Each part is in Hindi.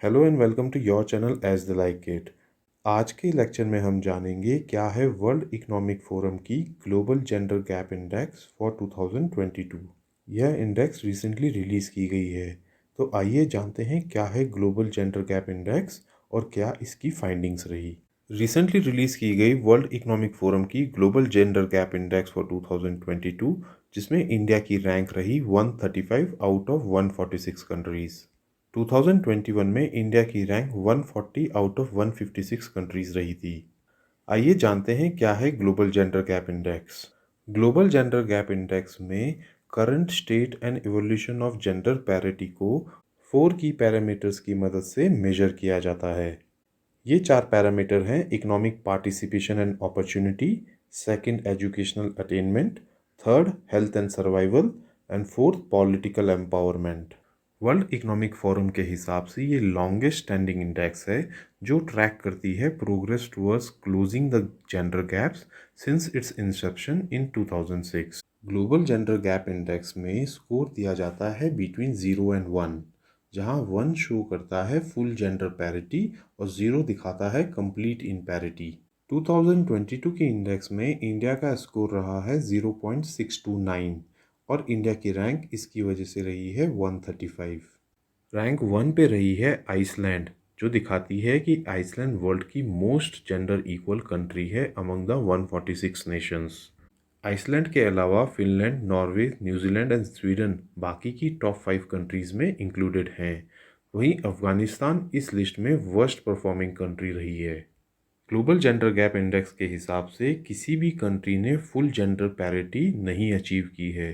Hello and welcome to your channel as the like it. आज के लेक्चर में हम जानेंगे क्या है वर्ल्ड इकोनॉमिक फोरम की global gender gap index for 2022। यह इंडेक्स रिसेंटली रिलीज़ की गई है। तो आइए जानते हैं क्या है ग्लोबल जेंडर गैप इंडेक्स और क्या इसकी फाइंडिंग्स रही। रिसेंटली रिलीज़ की गई वर्ल्ड इकोनॉमिक फोरम की global gender gap index for 2022, जिसमें इंडिया की रैंक रही 135 आउट ऑफ 146 कंट्रीज़। 2021 में इंडिया की रैंक 140 आउट ऑफ 156 कंट्रीज रही थी। आइए जानते हैं क्या है global gender gap index. Global gender gap index में current state and evolution of gender parity को 4 की पैरामीटर्स की मदद से मेजर किया जाता है। ये 4 पैरामीटर हैं: economic participation and opportunity, second educational attainment, third health and survival and fourth political empowerment. World Economic forum के हिसाब से ये लॉन्गेस्ट स्टैंडिंग इंडेक्स है जो ट्रैक करती है progress towards closing the gender gaps since its inception in 2006। Global gender gap index में स्कोर दिया जाता है बिटवीन 0 एंड 1, जहां 1 शो करता है फुल जेंडर पैरिटी और 0 दिखाता है कंप्लीट इनपैरिटी। 2022 के इंडेक्स में इंडिया का स्कोर रहा है 0.629 और इंडिया की रैंक इसकी वजह से रही है 135। रैंक 1 पे रही है आइसलैंड, जो दिखाती है कि आइसलैंड वर्ल्ड की मोस्ट जेंडर इक्वल कंट्री है अमंग द 146 नेशंस। आइसलैंड के अलावा Finland, Norway, New Zealand and Sweden बाकी की टॉप 5 कंट्रीज़ में इंक्लूडेड हैं। वहीं अफगानिस्तान इस लिस्ट में वर्स्ट परफॉर्मिंग कंट्री रही है। ग्लोबल जेंडर गैप इंडेक्स के हिसाब से किसी भी कंट्री ने फुल जेंडर पैरिटी नहीं अचीव की है।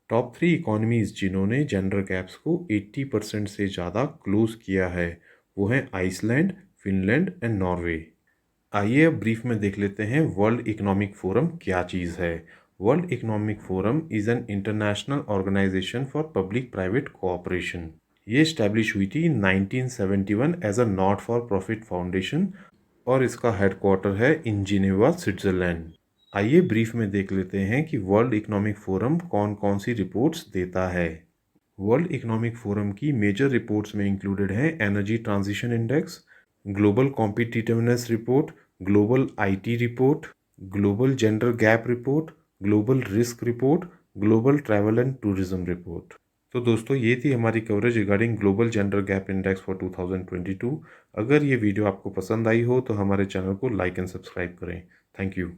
टॉप 3 इकोनॉमीज़ जिन्होंने जेंडर गैप्स को 80% से ज़्यादा क्लोज किया है वो हैं आइसलैंड, फिनलैंड एंड नॉर्वे। आइए अब ब्रीफ में देख लेते हैं वर्ल्ड इकोनॉमिक फोरम क्या चीज़ है। World Economic Forum is an international organization for public private cooperation. ये इस्टेब्लिश हुई थी 1971 as a not for profit foundation और इसका हेडक्वार्टर है इन जिनेवा, स्विट्ज़रलैंड। आइए ब्रीफ में देख लेते हैं कि वर्ल्ड इकोनॉमिक फोरम कौन कौन सी रिपोर्ट्स देता है। वर्ल्ड इकोनॉमिक फोरम की मेजर रिपोर्ट्स में इंक्लूडेड है energy transition index, global competitiveness report, global IT report, global gender gap report, global risk report, global travel and tourism report. तो दोस्तों, ये थी हमारी coverage regarding global gender gap index for 2022। अगर ये वीडियो आपको पसंद आई हो तो हमारे चैनल को लाइक एंड सब्सक्राइब करें। Thank you.